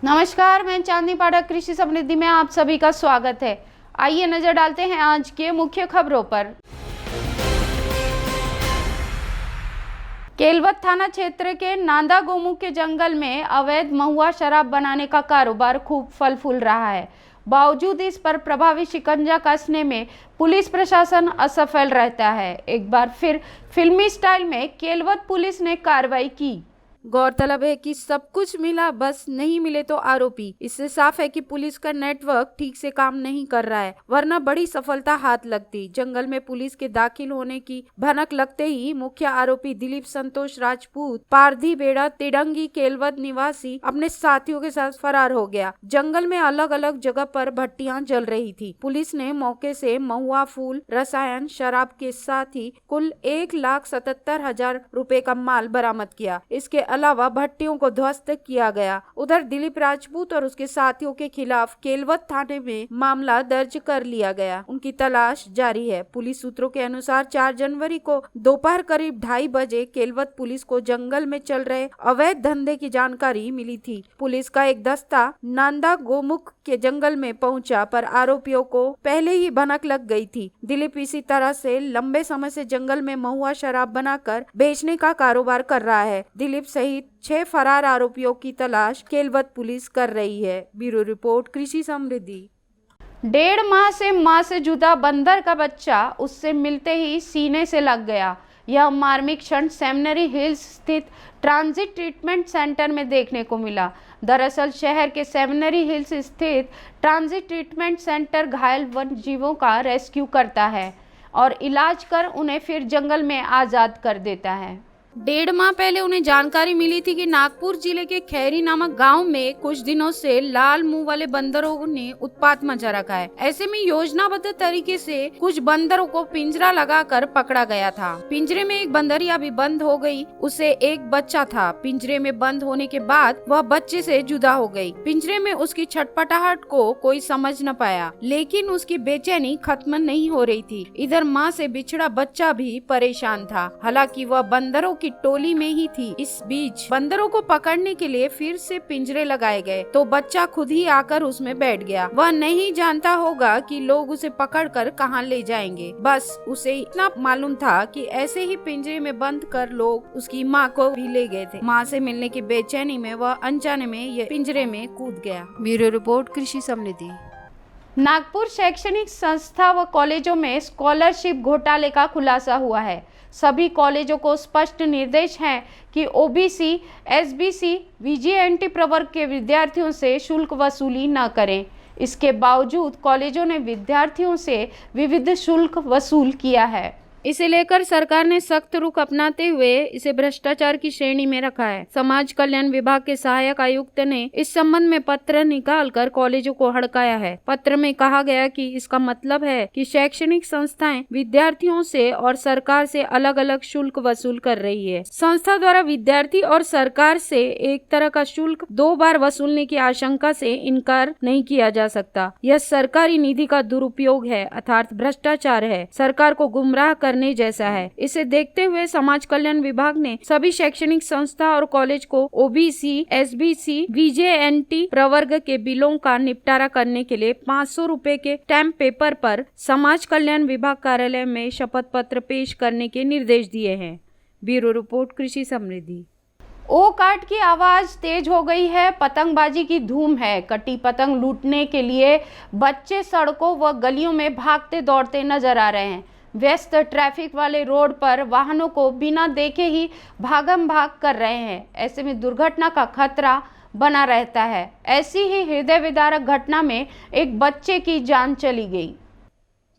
नमस्कार, मैं चांदनी पाठक कृषि समृद्धि में आप सभी का स्वागत है। आइए नजर डालते हैं आज के मुख्य खबरों पर। केलवत थाना क्षेत्र के नांदा गोमुख के जंगल में अवैध महुआ शराब बनाने का कारोबार खूब फल फूल रहा है। बावजूद इस पर प्रभावी शिकंजा कसने में पुलिस प्रशासन असफल रहता है। एक बार फिर फिल्मी स्टाइल में केलवत पुलिस ने कार्रवाई की। गौरतलब है कि सब कुछ मिला, बस नहीं मिले तो आरोपी। इससे साफ है कि पुलिस का नेटवर्क ठीक से काम नहीं कर रहा है, वरना बड़ी सफलता हाथ लगती। जंगल में पुलिस के दाखिल होने की भनक लगते ही मुख्य आरोपी दिलीप संतोष राजपूत पारधी बेड़ा तिडंगी केलवत निवासी अपने साथियों के साथ फरार हो गया। जंगल में अलग अलग जगह पर भट्टियां जल रही थी। पुलिस ने मौके से महुआ फूल, रसायन, शराब के साथ ही कुल 1,77,000 रुपए का माल बरामद किया। इसके अलावा भट्टियों को ध्वस्त किया गया। उधर दिलीप राजपूत और उसके साथियों के खिलाफ केलवत थाने में मामला दर्ज कर लिया गया। उनकी तलाश जारी है। पुलिस सूत्रों के अनुसार 4 जनवरी को दोपहर करीब 2:30 बजे केलवत पुलिस को जंगल में चल रहे अवैध धंधे की जानकारी मिली थी। पुलिस का एक दस्ता नांदा गोमुख के जंगल में पहुंचा, पर आरोपियों को पहले ही भनक लग गई थी। दिलीप इसी तरह से लंबे समय से जंगल में महुआ शराब बनाकर बेचने का कारोबार कर रहा है। दिलीप सहित 6 फरार आरोपियों की तलाश केलवत पुलिस कर रही है। ब्यूरो रिपोर्ट, कृषि समृद्धि। 1.5 माह से जुदा बंदर का बच्चा उससे मिलते ही सीने से लग गया। यह मार्मिक क्षण सेमिनरी हिल्स स्थित ट्रांजिट ट्रीटमेंट सेंटर में देखने को मिला। दरअसल शहर के सेमिनरी हिल्स स्थित ट्रांजिट ट्रीटमेंट सेंटर घायल वन जीवों का रेस्क्यू करता है और इलाज कर उन्हें फिर जंगल में आजाद कर देता है। 1.5 माह पहले उन्हें जानकारी मिली थी कि नागपुर जिले के खैरी नामक गांव में कुछ दिनों से लाल मुंह वाले बंदरों ने उत्पात मचा रखा है। ऐसे में योजनाबद्ध तरीके से कुछ बंदरों को पिंजरा लगाकर पकड़ा गया था। पिंजरे में एक बंदरिया भी बंद हो गई। उसे एक बच्चा था। पिंजरे में बंद होने के बाद वह बच्चे से जुदा हो गई। पिंजरे में उसकी छटपटाहट को कोई समझ न पाया, लेकिन उसकी बेचैनी खत्म नहीं हो रही थी। इधर माँ से बिछड़ा बच्चा भी परेशान था। हालांकि वह बंदरों की टोली में ही थी। इस बीच बंदरों को पकड़ने के लिए फिर से पिंजरे लगाए गए तो बच्चा खुद ही आकर उसमें बैठ गया। वह नहीं जानता होगा कि लोग उसे पकड़कर कहां ले जाएंगे। बस उसे इतना मालूम था कि ऐसे ही पिंजरे में बंद कर लोग उसकी माँ को भी ले गए थे। माँ से मिलने की बेचैनी में वह अनजाने में ये पिंजरे में कूद गया। ब्यूरो रिपोर्ट, कृषि समृद्धि। नागपुर शैक्षणिक संस्था व कॉलेजों में स्कॉलरशिप घोटाले का खुलासा हुआ है। सभी कॉलेजों को स्पष्ट निर्देश हैं कि ओबीसी, एसबीसी, वीजीएनटी प्रवर्ग के विद्यार्थियों से शुल्क वसूली न करें। इसके बावजूद कॉलेजों ने विद्यार्थियों से विविध शुल्क वसूल किया है। इसे लेकर सरकार ने सख्त रुख अपनाते हुए इसे भ्रष्टाचार की श्रेणी में रखा है। समाज कल्याण विभाग के सहायक आयुक्त ने इस संबंध में पत्र निकालकर कॉलेजों को हड़काया है। पत्र में कहा गया कि इसका मतलब है कि शैक्षणिक संस्थाएं विद्यार्थियों से और सरकार से अलग अलग शुल्क वसूल कर रही है। संस्था द्वारा विद्यार्थी और सरकार से एक तरह का शुल्क 2 बार वसूलने की आशंका से इनकार नहीं किया जा सकता। यह सरकारी निधि का दुरुपयोग है, अर्थात भ्रष्टाचार है, सरकार को गुमराह करने जैसा है। इसे देखते हुए समाज कल्याण विभाग ने सभी शैक्षणिक संस्था और कॉलेज को ओबीसी, एसबीसी, वीजेएनटी प्रवर्ग के बिलों का निपटारा करने के लिए 500 रुपए के स्टैम्प पेपर पर समाज कल्याण विभाग कार्यालय में शपथ पत्र पेश करने के निर्देश दिए हैं। ब्यूरो रिपोर्ट, कृषि समृद्धि। ओ काट की आवाज तेज हो गई है। पतंगबाजी की धूम है। कटी पतंग लूटने के लिए बच्चे सड़कों व गलियों में भागते दौड़ते नजर आ रहे हैं। व्यस्त ट्रैफिक वाले रोड पर वाहनों को बिना देखे ही भागम भाग कर रहे हैं। ऐसे में दुर्घटना का खतरा बना रहता है। ऐसी ही हृदय विदारक घटना में एक बच्चे की जान चली गई।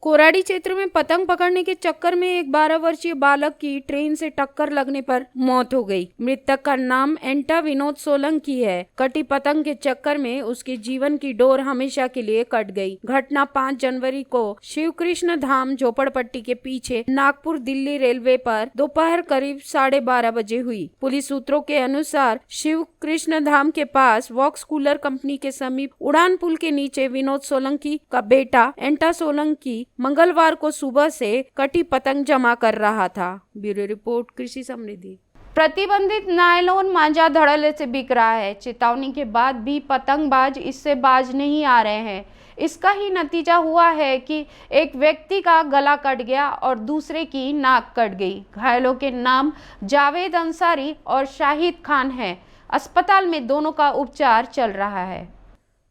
कोराडी क्षेत्र में पतंग पकड़ने के चक्कर में एक 12 वर्षीय बालक की ट्रेन से टक्कर लगने पर मौत हो गई। मृतक का नाम एंटा विनोद सोलंकी है। कटी पतंग के चक्कर में उसके जीवन की डोर हमेशा के लिए कट गई। घटना 5 जनवरी को शिव कृष्ण धाम झोपड़पट्टी के पीछे नागपुर दिल्ली रेलवे पर दोपहर करीब 12:30 बजे हुई। पुलिस सूत्रों के अनुसार शिव कृष्ण धाम के पास वॉक्स कूलर कंपनी के समीप उड़ान पुल के नीचे विनोद सोलंकी का बेटा एंटा सोलंकी मंगलवार को सुबह से कटी पतंग जमा कर रहा था। ब्यूरो रिपोर्ट, कृषि समृद्धि। प्रतिबंधित नायलॉन मांझा धड़ल्ले से बिक रहा है। चेतावनी के बाद भी पतंगबाज इससे बाज नहीं आ रहे हैं। इसका ही नतीजा हुआ है कि एक व्यक्ति का गला कट गया और दूसरे की नाक कट गई। घायलों के नाम जावेद अंसारी और शाहिद खान है। अस्पताल में दोनों का उपचार चल रहा है।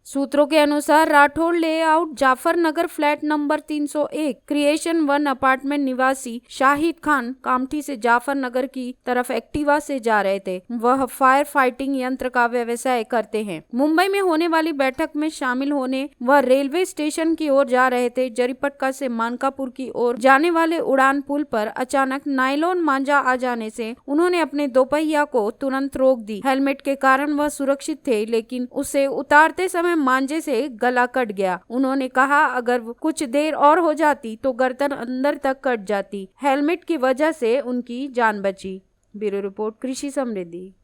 सूत्रों के अनुसार राठौड़ लेआउट जाफर नगर फ्लैट नंबर 301 क्रिएशन 1 अपार्टमेंट निवासी शाहिद खान कामठी से जाफर नगर की तरफ एक्टिवा से जा रहे थे। वह फायर फाइटिंग यंत्र का व्यवसाय करते हैं। मुंबई में होने वाली बैठक में शामिल होने वह रेलवे स्टेशन की ओर जा रहे थे। जरीपटका से मानकापुर की ओर जाने वाले उड़ान पुल पर अचानक नायलॉन मांझा आ जाने से उन्होंने अपने दोपहिया को तुरंत रोक दी। हेलमेट के कारण वह सुरक्षित थे, लेकिन उसे उतारते समय मांझे से गला कट गया। उन्होंने कहा, अगर कुछ देर और हो जाती तो गर्दन अंदर तक कट जाती। हेलमेट की वजह से उनकी जान बची। ब्यूरो रिपोर्ट, कृषि समृद्धि।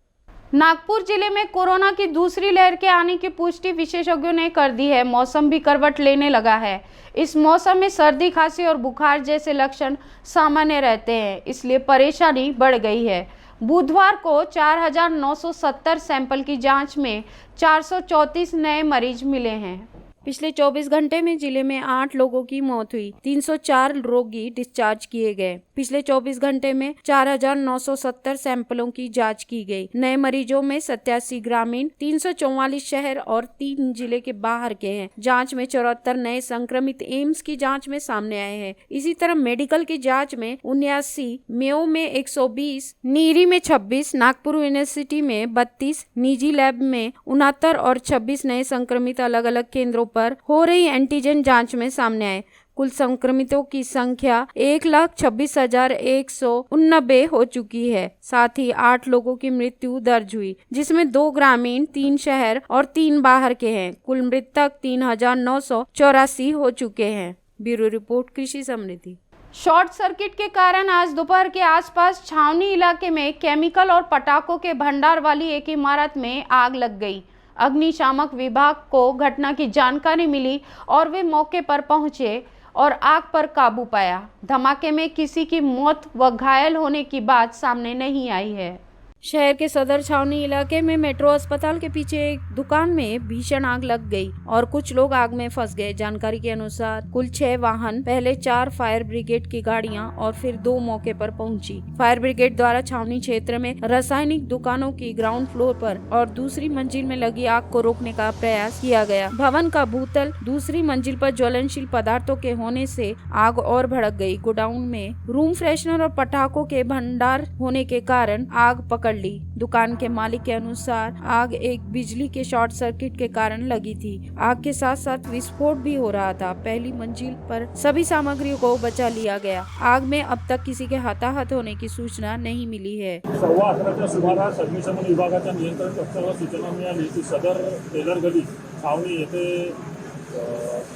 नागपुर जिले में कोरोना की दूसरी लहर के आने की पुष्टि विशेषज्ञों ने कर दी है। मौसम भी करवट लेने लगा है। इस मौसम में सर्दी, खांसी और बुखार जैसे लक्षण सामान्य रहते हैं, इसलिए परेशानी बढ़ गई है। बुधवार को 4,970 सैंपल की जांच में 434 नए मरीज मिले हैं। पिछले 24 घंटे में जिले में 8 लोगों की मौत हुई। 304 रोगी डिस्चार्ज किए गए। पिछले 24 घंटे में 4,970 सैंपलों की जांच की गई। नए मरीजों में 87 ग्रामीण, 344 शहर और 3 जिले के बाहर के हैं। जांच में 74 नए संक्रमित एम्स की जांच में सामने आए हैं। इसी तरह मेडिकल की जांच में 79, मेयो में 120, नीरी में 26, नागपुर यूनिवर्सिटी में 32, निजी लैब में 69 और 26 नए संक्रमित अलग अलग केंद्रों पर हो रही एंटीजन जांच में सामने आए। कुल संक्रमितों की संख्या 1,26,189 हो चुकी है। साथ ही 8 लोगों की मृत्यु दर्ज हुई, जिसमें 2 ग्रामीण, 3 शहर और 3 बाहर के हैं। कुल मृतक 3,984 हो चुके हैं। ब्यूरो रिपोर्ट, कृषि समृद्धि। शॉर्ट सर्किट के कारण आज दोपहर के आसपास छावनी इलाके में केमिकल और पटाखों के भंडार वाली एक इमारत में आग लग गई। अग्निशामक विभाग को घटना की जानकारी मिली और वे मौके पर पहुंचे और आग पर काबू पाया। धमाके में किसी की मौत व घायल होने की बात सामने नहीं आई है। शहर के सदर छावनी इलाके में मेट्रो अस्पताल के पीछे एक दुकान में भीषण आग लग गई और कुछ लोग आग में फंस गए। जानकारी के अनुसार कुल 6 वाहन, पहले 4 फायर ब्रिगेड की गाड़ियां और फिर 2 मौके पर पहुंची। फायर ब्रिगेड द्वारा छावनी क्षेत्र में रासायनिक दुकानों की ग्राउंड फ्लोर पर और दूसरी मंजिल में लगी आग को रोकने का प्रयास किया गया। भवन का भूतल दूसरी मंजिल पर ज्वलनशील पदार्थों के होने से आग और भड़क गई। गोडाउन में रूम फ्रेशनर और पटाखों के भंडार होने के कारण आग पकड़ ली। दुकान के मालिक के अनुसार आग एक बिजली के शॉर्ट सर्किट के कारण लगी थी। आग के साथ साथ विस्फोट भी हो रहा था। पहली मंजिल पर सभी सामग्रियों को बचा लिया गया। आग में अब तक किसी के हताहत होने की सूचना नहीं मिली है। 11:15च्या सुमारास अग्निशमन विभागाच्या नियंत्रण कक्षाला सूचना मिळाली की सदर टेलर गली छावणी येथे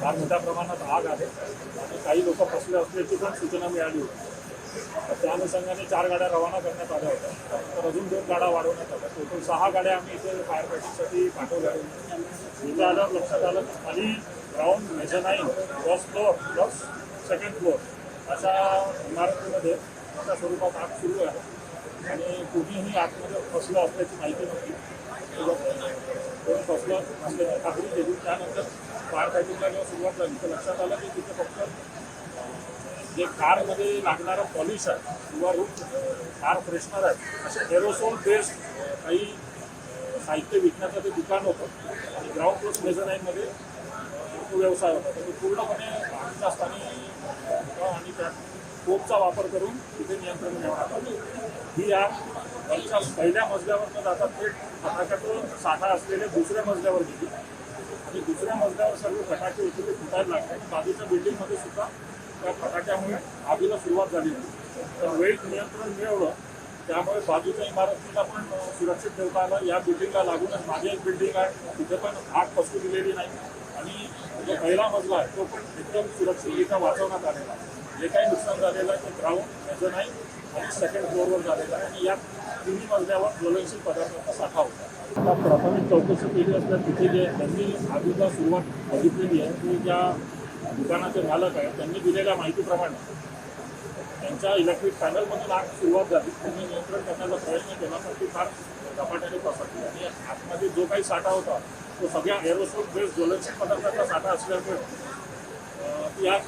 फार मोठ्या प्रमाणात आग आहे आणि काही लोक फसले असल्याची पण सूचना मिळाली होती। त्या अनुषंगाने 4 गाड्या रवाना करण्यात आल्या होत्या, तर अजून 2 गाड्या वाढवण्यात आल्या। टोटल 6 गाड्या आम्ही इथे फायर फायटिंगसाठी पाठवल्या। इथे आल्यावर लक्षात आलं की खाली ground mezzanine, first floor plus second floor अशा इमारतीमध्ये अशा स्वरूपात आग सुरू आहे आणि कुणीही आतमध्ये फसलं असल्याची माहिती नव्हती। कोणी फसलं असल्याची खात्री केली। त्यानंतर फायर फायटिंगला जेव्हा सुरुवात झाली तर लक्षात आलं की तिथे फक्त जे कारमध्ये लागणारं पॉलिश आहे किंवा कार फ्रेशनर आहे असे एरोसोल बेस्ड काही साहित्य विकण्याचं ते दुकान होतं आणि ग्राउंड प्लस मेझनाईनमध्ये तो व्यवसाय होता। तर पूर्णपणे आगीच्या स्थानी आणि त्या स्कोपचा वापर करून तिथे नियंत्रण मिळवण्यात आलं। ही आग वरच्या पहिल्या मजल्यावर न जाता थेट फटाक्याचं साठा असलेल्या दुसऱ्या मजल्यावर गेली आणि दुसऱ्या मजल्यावर सर्व फटाके होते ते फुटायला लागले आणि बाजूच्या बिल्डिंगमध्ये सुद्धा त्या फटाक्यामुळे आगीला सुरुवात झाली होती। तर वेळीच नियंत्रण मिळवलं, त्यामुळे बाजूच्या इमारतीला पण सुरक्षित ठेवता आलं। या बिल्डिंगला लागूनच मागे एक बिल्डिंग आहे, तिथे पण आग पसरू दिलेली नाही आणि जो पहिला मजला आहे तो पण एकदम सुरक्षितरित्या वाचवण्यात आलेला आहे। जे काही नुकसान झालेलं आहे ते ग्राउंड, मेझनाईन आणि सेकंड फ्लोअरवर झालेलं आहे आणि या तिन्ही मजल्यावर ज्वलनशील पदार्थांचा साठा होता। आता प्राथमिक चौकशी केली असता तिथे जे त्यांनी आगीला सुरुवात बघितलेली आहे ती ज्या दुकानाचे मालक आहेत त्यांनी दिलेल्या माहितीप्रमाणे त्यांच्या इलेक्ट्रिक पॅनलमधून आग सुरुवात झाली. त्यांनी नियंत्रण करण्याचा प्रयत्न केला पण ती फार झपाट्याने पसरली आणि आतमध्ये जो काही साठा होता तो सगळ्या एरोसोल बेस्ड ज्वलनशील पदार्थाचा साठा असल्यामुळे ती आग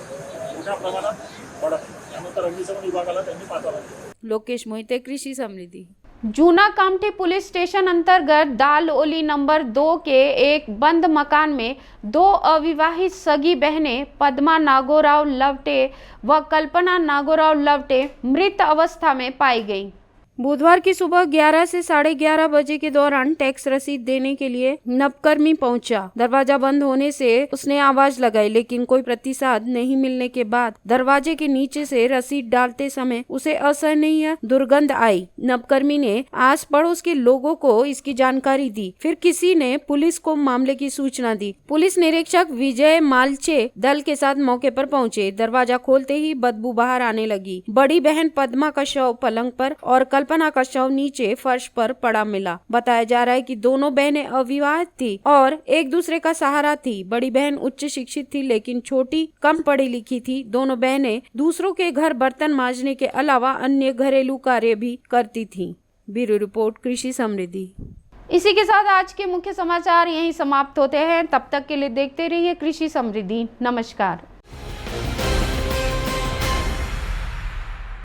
मोठ्या प्रमाणात वाढत. त्यानंतर अग्निशमन विभागाला त्यांनी पाचारण केलं. लोकेश मोहिते, कृषि समृद्धि। जूना कामठी पुलिस स्टेशन अंतर्गत दाल ओली नंबर 2 के एक बंद मकान में 2 अविवाहित सगी बहनें पद्मा नागोराव लवटे व कल्पना नागोराव लवटे मृत अवस्था में पाई गई। बुधवार की सुबह 11 से 11:30 बजे के दौरान टैक्स रसीद देने के लिए नवकर्मी पहुंचा। दरवाजा बंद होने से उसने आवाज लगाई लेकिन कोई प्रतिसाद नहीं मिलने के बाद दरवाजे के नीचे से रसीद डालते समय उसे असहनीय दुर्गंध आई। नवकर्मी ने आस पड़ोस के लोगों को इसकी जानकारी दी। फिर किसी ने पुलिस को मामले की सूचना दी। पुलिस निरीक्षक विजय मालचे दल के साथ मौके पर पहुंचे। दरवाजा खोलते ही बदबू बाहर आने लगी। बड़ी बहन पद्मा का शव पलंग पर और कल्पना का शव नीचे फर्श पर पड़ा मिला। बताया जा रहा है कि दोनों बहनें अविवाहित थी और एक दूसरे का सहारा थी। बड़ी बहन उच्च शिक्षित थी लेकिन छोटी कम पढ़ी लिखी थी। दोनों बहनें दूसरों के घर बर्तन मांजने के अलावा अन्य घरेलू कार्य भी करती थीं। ब्यूरो रिपोर्ट, कृषि समृद्धि। इसी के साथ आज के मुख्य समाचार यहीं समाप्त होते हैं। तब तक के लिए देखते रहिए कृषि समृद्धि। नमस्कार।